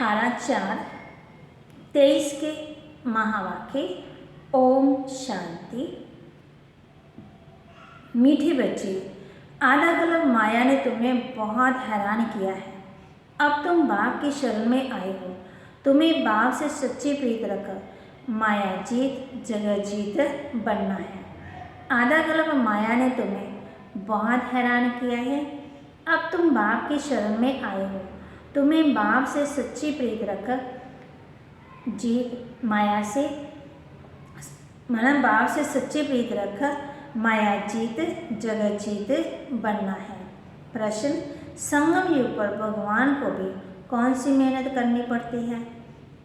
18/4/23 के महावाक्य। ओम शांति। मीठे बच्चे, आधा कल्प माया ने तुम्हें बहुत हैरान किया है। अब तुम बाप की शरण में आए हो। तुम्हें बाप से सच्ची प्रीत रखकर माया जीत जगत जीत बनना है। आधा कल्प माया ने तुम्हें बहुत हैरान किया है। अब तुम बाप की शरण में आए हो। तुम्हें बाप से सच्ची प्रीत रखकर बाप से सच्ची प्रीत रखकर माया जीत जगत जीत बनना है। प्रश्न, संगम युग पर भगवान को भी कौन सी मेहनत करनी पड़ती है?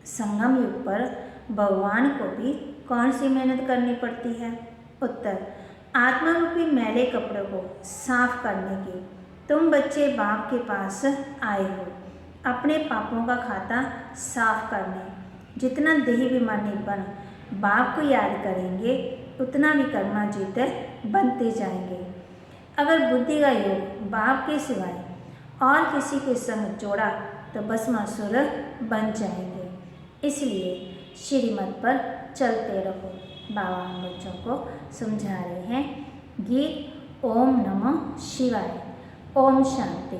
संगम युग पर भगवान को भी कौन सी मेहनत करनी पड़ती है? उत्तर, आत्मा रूपी मैले कपड़ों को साफ करने की। तुम बच्चे बाप के पास आए हो अपने पापों का खाता साफ करने। जितना देहाभिमानीपन बाप को याद करेंगे उतना विकर्माजीत बनते जाएंगे। अगर बुद्धि का योग बाप के सिवाय और किसी के संग जोड़ा तो भस्मासुर बन जाएंगे। इसलिए श्रीमत पर चलते रहो। बाबा हम बच्चों को समझा रहे हैं गीत ओम नमः शिवाय। ओम शांति।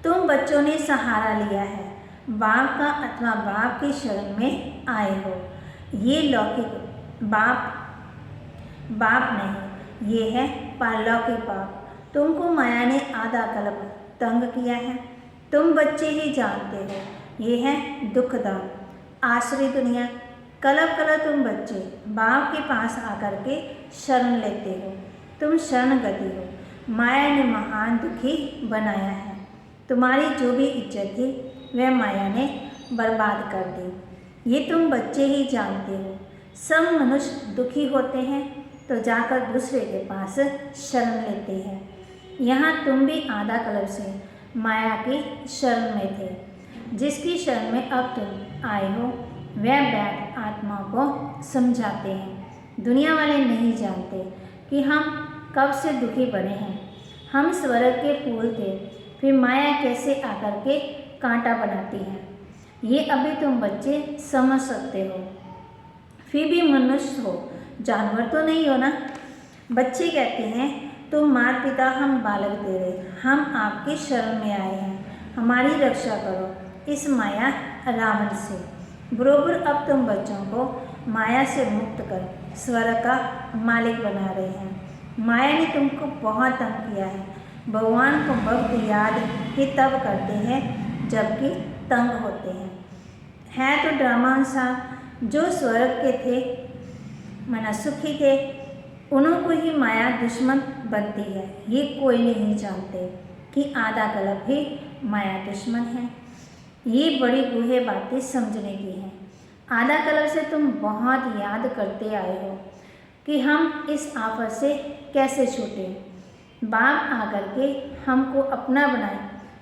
तुम बच्चों ने सहारा लिया है, बाप का अथवा बाप की शरण में आए हो। ये लौकिक बाप नहीं, ये है पारलौकिक बाप। तुमको माया ने आधा कल्प तंग किया है। तुम बच्चे ही जानते हो ये है दुखदान आश्रय दुनिया। कल्प तुम बच्चे बाप के पास आकर के शरण लेते हो। तुम शरणगति हो। माया ने महान दुखी बनाया है। तुम्हारी जो भी इज्जत थी वह माया ने बर्बाद कर दी। ये तुम बच्चे ही जानते हो। सब मनुष्य दुखी होते हैं तो जाकर दूसरे के पास शरण लेते हैं। यहाँ तुम भी आधा कल्प से माया की शरण में थे। जिसकी शरण में अब तुम आए हो वह बैठ आत्मा को समझाते हैं। दुनिया वाले नहीं जानते कि हम कब से दुखी बने हैं। हम स्वर्ग के फूल थे, फिर माया कैसे आकर के कांटा बनाती है ये अभी तुम बच्चे समझ सकते हो। फिर भी मनुष्य हो, जानवर तो नहीं हो ना। बच्चे कहते हैं तुम माता पिता हम बालक तेरे, हम आपकी शरण में आए हैं, हमारी रक्षा करो इस माया रावण से। बरोबर अब तुम बच्चों को माया से मुक्त कर स्वर्ग का मालिक बना रहे हैं। माया ने तुमको बहुत तंग किया है। भगवान को भक्त याद ही तब करते हैं जबकि तंग होते हैं। है तो ड्रामा अनुसार जो स्वर्ग के थे मना सुखी थे उन्हों को ही माया दुश्मन बनती है। ये कोई नहीं जानते कि आधा कल्प ही माया दुश्मन है। ये बड़ी गूढ़ बातें समझने की हैं। आधा कल्प से तुम बहुत याद करते आए हो कि हम इस आफत से कैसे छूटें। बाप आकर के हमको अपना बनाए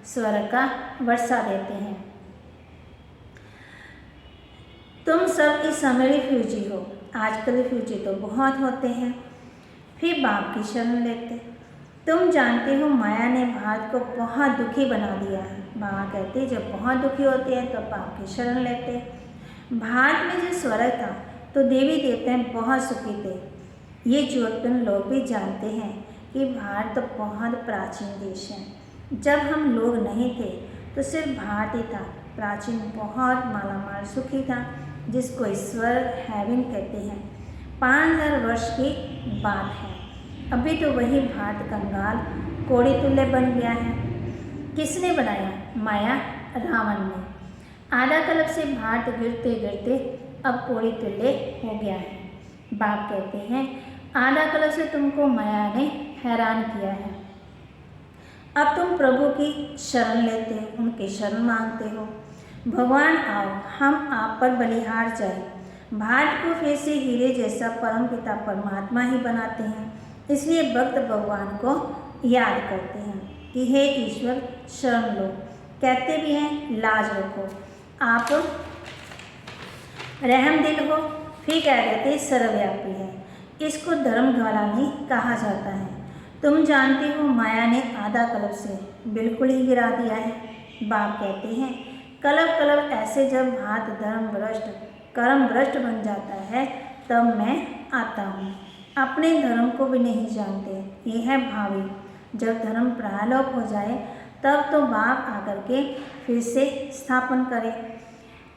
स्वर्ग का वर्षा देते हैं। तुम सब इस समय रिफ्यूजी हो। आजकल रिफ्यूजी तो बहुत होते हैं, फिर बाप की शरण लेते। तुम जानते हो माया ने भारत को बहुत दुखी बना दिया है। बाबा कहते जब बहुत दुखी होते हैं तो बाप की शरण लेते। भारत में जो स्वर्ग था तो देवी देवता बहुत सुखी थे। ये ज्योतिन लोग भी जानते हैं कि भारत तो बहुत प्राचीन देश है। जब हम लोग नहीं थे तो सिर्फ भारत ही था प्राचीन, बहुत मालामाल सुखी था, जिसको ईश्वर हेवन कहते हैं। 5000 वर्ष की बात है। अभी तो वही भारत कंगाल कोड़ी तुल्य बन गया है। किसने बनाया? माया रावण ने। आधा कल्प से भारत गिरते गिरते अब कोड़ी तुल्य हो गया है। बाप कहते हैं आधा कल्प से तुमको माया ने हैरान किया है। अब तुम प्रभु की शरण लेते हो, उनकी शरण मांगते हो। भगवान आओ, हम आप पर बलिहार जाए। भारत को फिर से हीरे जैसा परम पिता परमात्मा ही बनाते हैं। इसलिए भक्त भगवान को याद करते हैं कि हे ईश्वर शरण लो। कहते भी हैं लाज रखो, आप रहम दिल हो। फिर कह देते सर्वव्यापी है। इसको धर्म घरानी कहा जाता है। तुम जानते हो माया ने आधा कल्प से बिल्कुल ही गिरा दिया है। बाप कहते हैं कलप कलप ऐसे जब भात धर्म भ्रष्ट कर्म भ्रष्ट बन जाता है तब मैं आता हूँ। अपने धर्म को भी नहीं जानते, ये है भावी। जब धर्म प्रालोप हो जाए तब तो बाप आकर के फिर से स्थापन करे।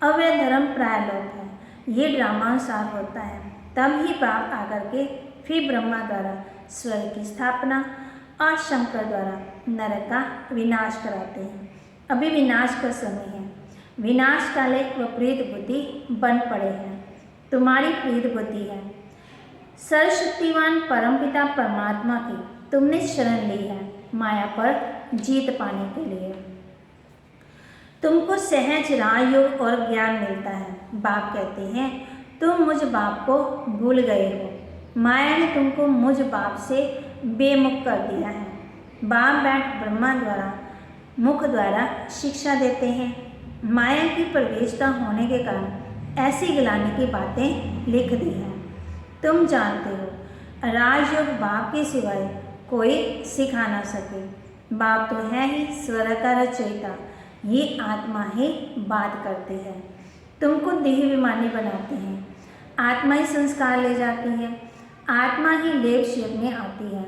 अब यह धर्म प्रालोप है, ये ड्रामानुसार होता है, तब ही बाप आकर के फिर ब्रह्मा द्वारा स्वर्ग की स्थापना और शंकर द्वारा नरक का विनाश कराते हैं। अभी विनाश का समय है, विनाश काले व प्रीत बुद्धि बन पड़े हैं। तुम्हारी प्रीत बुद्धि है सर्वशक्तिवान परमपिता परमात्मा की तुमने शरण ली है माया पर जीत पाने के लिए। तुमको सहज राजयोग और ज्ञान मिलता है। बाप कहते हैं तुम मुझ बाप को भूल गए हो, माया ने तुमको मुझ बाप से बेमुख कर दिया है। बाप बैठ ब्रह्मा द्वारा मुख द्वारा शिक्षा देते हैं। माया की प्रवेशता होने के कारण ऐसी गिलाने की बातें लिख दी हैं। तुम जानते हो राजयोग बाप के सिवाय कोई सिखा ना सके। बाप तो है ही स्वर का रचयिता, ये आत्मा ही बात करती है। तुमको देह विमानी बनाते हैं, आत्मा ही संस्कार ले जाती है, आत्मा ही लेप शेप में आती है।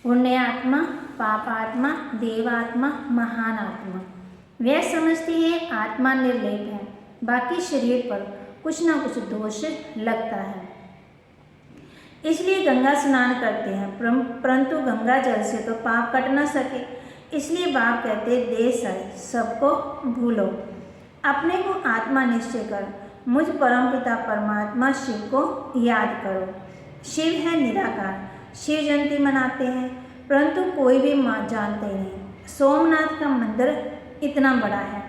पुण्य आत्मा, पाप आत्मा, देव आत्मा, महान आत्मा। वह समझती है आत्मा निर्लेप है, बाकी शरीर पर कुछ ना कुछ दोष लगता है, इसलिए गंगा स्नान करते हैं, परंतु गंगा जल से तो पाप कट न सके। इसलिए बाप कहते देश है सबको भूलो, अपने को आत्मा निश्चय कर मुझ परमपिता परमात्मा शिव को याद करो। शिव है निराकार, शिव जयंती मनाते हैं, परंतु कोई भी जानते नहीं। सोमनाथ का मंदिर इतना बड़ा है,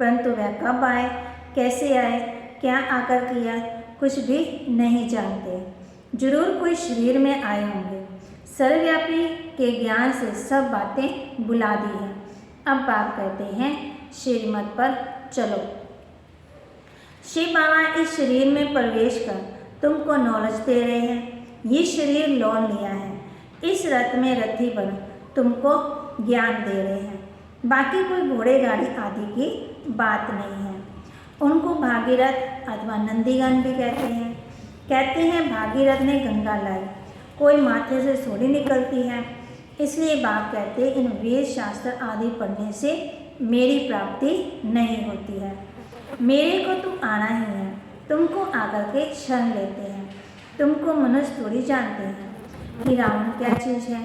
परंतु वह कब आए, कैसे आए, क्या आकर किया, कुछ भी नहीं जानते। जरूर कोई शरीर में आए होंगे। सर्वव्यापी के ज्ञान से सब बातें बुला दी हैं। अब बाप कहते हैं श्रीमत पर चलो। शिव बाबा इस शरीर में प्रवेश कर तुमको नॉलेज दे रहे हैं। ये शरीर लोन लिया है, इस रथ में रथी बन तुमको ज्ञान दे रहे हैं। बाकी कोई घोड़े गाड़ी आदि की बात नहीं है। उनको भागीरथ अथवा नंदीगण भी कहते हैं भागीरथ ने गंगा लाई, कोई माथे से थोड़ी निकलती है। इसलिए बाप कहते इन वेद शास्त्र आदि पढ़ने से मेरी प्राप्ति नहीं होती है। मेरे को तो आना ही है, तुमको आकर के क्षण लेते हैं। तुमको मनुष्य थोड़ी जानते हैं कि रावण क्या चीज़ है।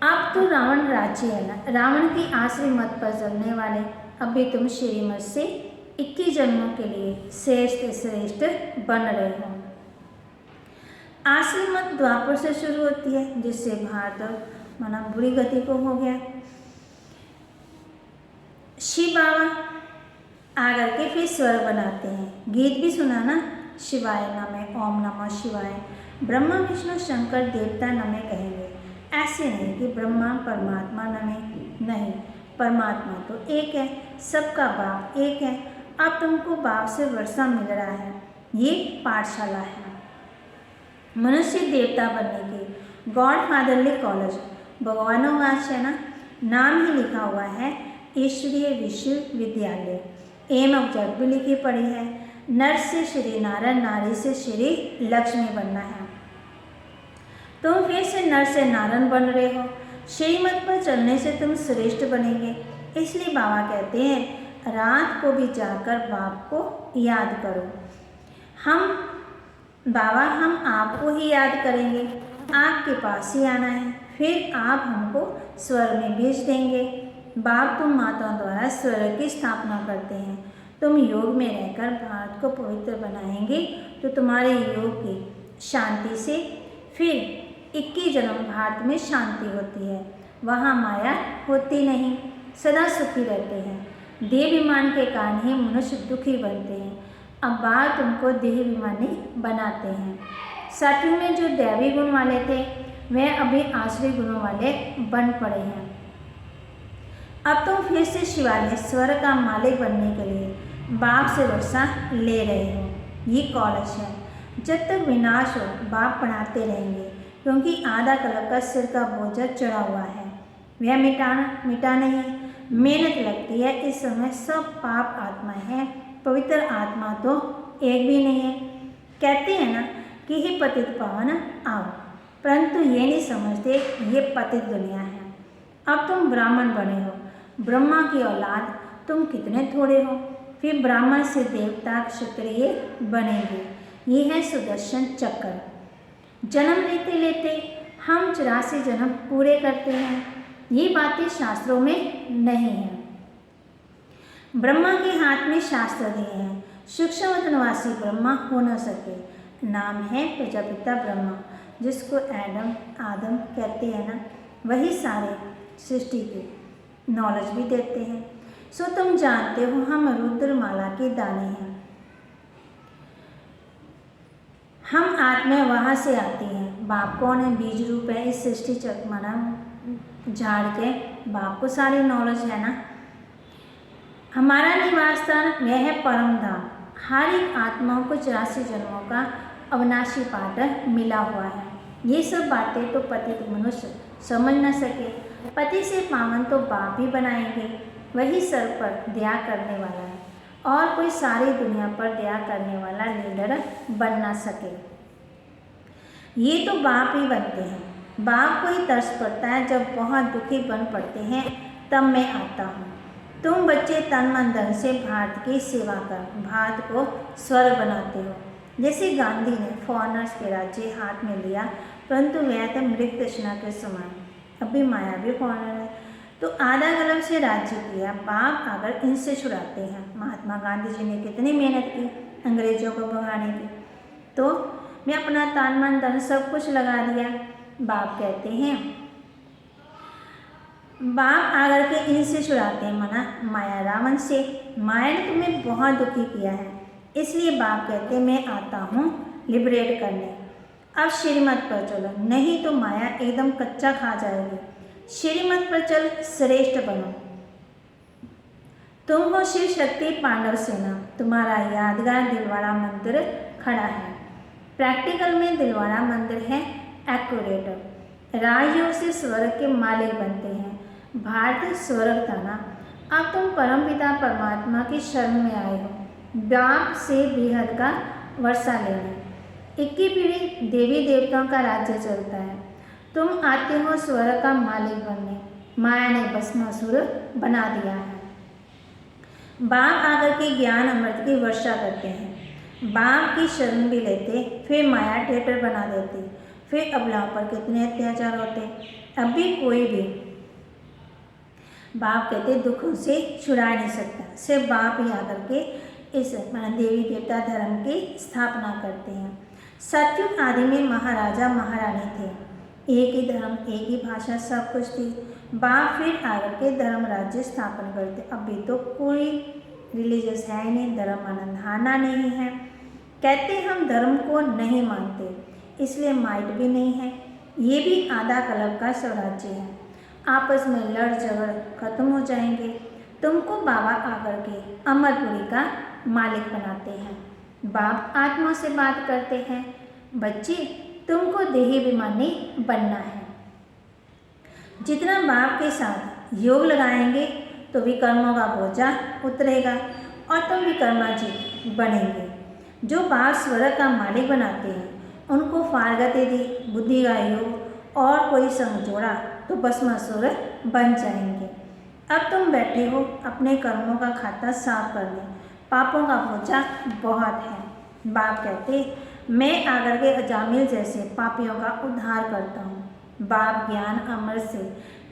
अब तो रावण राज्य है ना, रावण की आश्रय मत पर चलने वाले अभी तुम श्रीमत से 21 जन्मों के लिए श्रेष्ठ बन रहे हो। आश्रय मत द्वापर से शुरू होती है, जिससे भारत माना बुरी गति को हो गया। शिव बाबा आकर के फिर स्वर बनाते हैं, गीत भी सुना ना, शिवाय नमः, ओम नमः शिवाय। ब्रह्मा विष्णु शंकर देवता नमः कहेंगे, ऐसे नहीं कि ब्रह्मा परमात्मा नमः, नहीं, परमात्मा तो एक है, सबका बाप एक है। अब तुमको बाप से वर्षा मिल रहा है, ये पाठशाला है। मनुष्य देवता बनने के गॉड फादरली कॉलेज भगवानोवाच है ना, नाम ही लिखा हुआ है ईश्वरीय विश्वविद्यालय। एम ऑब्जेक्ट भी लिखी पड़ी है, नर से श्री नारायण, नारी से श्री लक्ष्मी बनना है। तुम फिर से नर से नारायण बन रहे हो। श्रीमत पर चलने से तुम श्रेष्ठ बनेंगे। इसलिए बाबा कहते हैं रात को भी जाकर बाप को याद करो। हम आपको ही याद करेंगे, आपके पास ही आना है, फिर आप हमको स्वर्ग में भेज देंगे। बाप तुम माताओं द्वारा स्वर्ग की स्थापना करते हैं। तुम योग में रहकर भारत को पवित्र बनाएंगे तो तुम्हारे योग की शांति से फिर 21 जन्म भारत में शांति होती है। वहाँ माया होती नहीं, सदा सुखी रहते हैं। देह विमान के कारण ही मनुष्य दुखी बनते हैं। अब बाप तुमको देह विमानी बनाते हैं। सतयुग में जो दैवी गुण वाले थे वह अभी आसुरी गुणों वाले बन पड़े हैं। अब तुम फिर से शिवालय स्वर का मालिक बनने के लिए बाप से वर्षा ले रहे हो। ये कॉलेज है, जब तक विनाश हो बाप पढ़ाते रहेंगे, क्योंकि आधा कलप का सिर का बोझ चढ़ा हुआ है, वह मिटा नहीं। मेहनत लगती है। इस समय सब पाप आत्मा है, पवित्र आत्मा तो एक भी नहीं है। कहते हैं ना कि हे पतित पावन आओ, परंतु ये नहीं समझते ये पतित दुनिया है। अब तुम ब्राह्मण बने हो, ब्रह्मा की औलाद, तुम कितने थोड़े हो, फिर ब्राह्मण से देवता क्षत्रिय बनेंगे। ये है सुदर्शन चक्र। जन्म लेते लेते हम 84 जन्म पूरे करते हैं। ये बातें शास्त्रों में नहीं है। ब्रह्मा के हाथ में शास्त्र दिए हैं। सूक्ष्म निवासी ब्रह्मा हो न सके। नाम है प्रजापिता ब्रह्मा, जिसको आदम कहते हैं ना, वही सारे सृष्टि की नॉलेज भी देते हैं। सो तुम जानते हो हम रुद्रमाला के दाने हैं। हम आत्मा वहाँ से आती हैं। बाप कौन है? बीज रूप है। इस सृष्टि चक्र झाड़ के बाप को सारी नॉलेज है ना। हमारा निवास स्थान वह है परम धाम। हर एक आत्माओं को 84 जन्मों का अविनाशी पाठ मिला हुआ है। ये सब बातें तो पतित मनुष्य समझ न सके। पति से पावन तो बाप ही बनाएंगे। वही सर पर दया करने वाला है, और कोई सारी दुनिया पर दया करने वाला लीडर बन ना सके। ये तो बाप ही बनते हैं। बाप को ही तरस पड़ता है। जब बहुत दुखी बन पड़ते हैं तब मैं आता हूँ। तुम बच्चे तन मन धन से भारत की सेवा कर भारत को स्वर्ग बनाते हो। जैसे गांधी ने फॉरनर्स के राज्य हाथ में लिया, परंतु वह तो मृत तृष्णा के समान। अभी माया भी फॉरनर है, तो आधा गलम से राज्य किया। बाप अगर इनसे छुड़ाते हैं। महात्मा गांधी जी ने कितनी मेहनत की अंग्रेजों को भगाने की, तो मैं अपना तन मन धन सब कुछ लगा दिया। बाप कहते हैं, बाप आकर के इनसे छुड़ाते हैं मना माया रावण से। माया ने तुम्हें बहुत दुखी किया है, इसलिए बाप कहते हैं मैं आता हूँ लिबरेट करने। अब श्रीमत पर चलो, नहीं तो माया एकदम कच्चा खा जाएगी। श्रीमत पर चल, श्रेष्ठ बनो। तुम हो शिव शक्ति पांडव सेना। तुम्हारा यादगार दिलवाड़ा मंदिर खड़ा है। प्रैक्टिकल में दिलवाड़ा मंदिर है एक्यूरेट। राजयोग से स्वर्ग के मालिक बनते हैं। भारत स्वर्ग था ना, अब तुम परमपिता परमात्मा की शरण में आए हो। बाप से बेहद का वर्षा लेने। 21 पीढ़ी देवी देवताओं का राज्य चलता है। तुम आते हो स्वर्ग का मालिक बनने। माया ने भस्मासुर बना दिया है। बाप आकर के ज्ञान अमृत की वर्षा करते हैं। बाप की शरण भी लेते, फिर माया थिएटर बना देती। फिर अबलाओं पर कितने अत्याचार होते। अब भी कोई भी बाप कहते दुखों से छुड़ा नहीं सकता। सिर्फ बाप ही आकर के इस देवी देवता धर्म की स्थापना करते हैं। सतयुग आदि में महाराजा महारानी थे। एक ही धर्म, एक ही भाषा, सब कुछ थी। बाप फिर आकर के धर्म राज्य स्थापन करते। अभी तो कोई रिलीजियस है नहीं, धर्म आनंदाना नहीं है। कहते हम धर्म को नहीं मानते, इसलिए माइट भी नहीं है। ये भी आधा कल्प का स्वराज्य है। आपस में लड़ झगड़ खत्म हो जाएंगे। तुमको बाबा आकर के अमरपुरी का मालिक बनाते हैं। बाप आत्मा से बात करते हैं, बच्चे तुमको देही अभिमानी बनना है। जितना बाप के साथ योग लगाएंगे तो विकर्मों का बोझा उतरेगा और तुम विकर्माजीत बनेंगे। जो बाप स्वर्ग का मालिक बनाते हैं उनको फारगति दी, बुद्धि का योग और कोई संग जोड़ा तो भस्मासुर बन जाएंगे। अब तुम बैठे हो अपने कर्मों का खाता साफ करने। पापों का बोझा बहुत है। बाप कहते मैं आकर के अजामिल जैसे पापियों का उद्धार करता हूँ। बाप ज्ञान अमृत से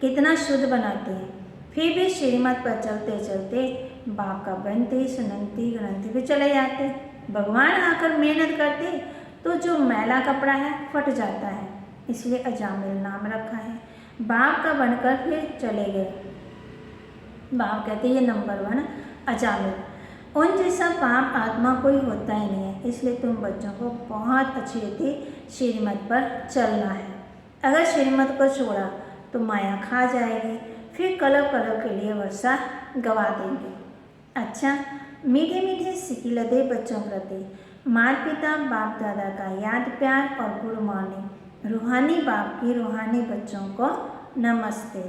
कितना शुद्ध बनाते हैं। फिर भी श्रीमत पर चलते चलते बाप का बनते सुनंती गणंती भी चले जाते। भगवान आकर मेहनत करते तो जो मैला कपड़ा है फट जाता है, इसलिए अजामिल नाम रखा है। बाप का बनकर फिर चले गए। बाप कहते ये नंबर 1 अजामिल। उन जैसा पाप आत्मा कोई होता ही नहीं है, इसलिए तुम बच्चों को बहुत अच्छी रीति श्रीमत पर चलना है। अगर श्रीमत को छोड़ा तो माया खा जाएगी, फिर कलप कलप के लिए वर्षा गवा देंगे। अच्छा, मीठे मीठे सिकिलदे बच्चों प्रति माता पिता बाप दादा का याद प्यार और गुड मॉर्निंग। रूहानी बाप की रूहानी बच्चों को नमस्ते।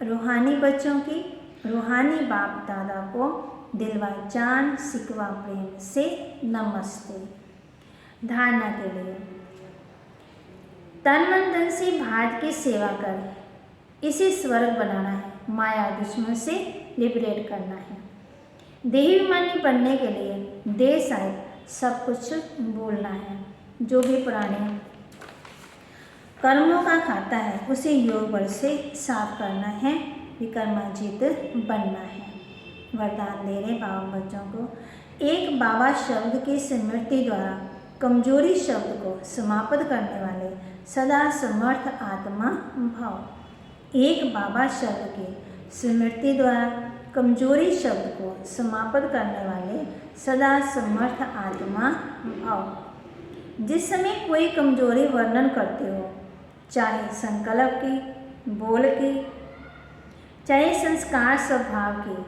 रूहानी बच्चों की रूहानी बाप दादा को दिलवा जान सिकवा प्रेम से नमस्ते। धारणा के लिए तन मन धन से भारत की सेवा कर इसे स्वर्ग बनाना है, माया दुश्मन से लिबरेट करना है। देहाभिमानी बनने के लिए देश साहिब सब कुछ भूलना है। जो भी पुराने कर्मों का खाता है उसे योग बल से साफ करना है, विक्रमाजीत बनना है। वरदान दे रहे बाबा बच्चों को, एक बाबा शब्द की स्मृति द्वारा कमजोरी शब्द को समाप्त करने वाले सदा समर्थ आत्मा भाव। एक बाबा शब्द की स्मृति द्वारा कमजोरी शब्द को समाप्त करने वाले सदा समर्थ आत्मा भाव। जिस समय कोई कमजोरी वर्णन करते हो, चाहे संकल्प की, बोल की, चाहे संस्कार स्वभाव की,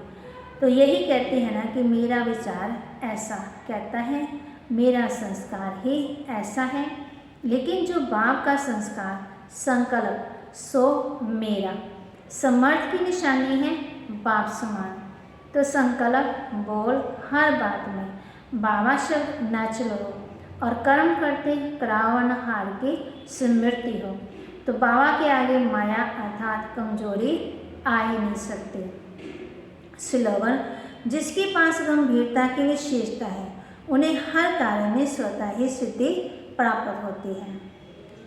तो यही कहते हैं ना कि मेरा विचार ऐसा कहता है, मेरा संस्कार ही ऐसा है। लेकिन जो बाप का संस्कार संकल्प सो मेरा समर्थ की निशानी है, बाप समान। तो संकल्प बोल हर बात में बाबा शब्द न चलो और कर्म करते करावन हार की स्मृति हो, तो बाबा के आगे माया अर्थात कमजोरी आ ही नहीं सकती। स्लोगन, जिसके पास गंभीरता की विशेषता है उन्हें हर कार्य में स्वतः ही सिद्धि प्राप्त होती है।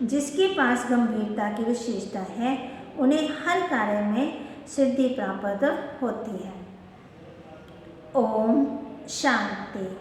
जिसके पास गंभीरता की विशेषता है उन्हें हर कार्य में सिद्धि प्राप्त होती है। ओम शांति।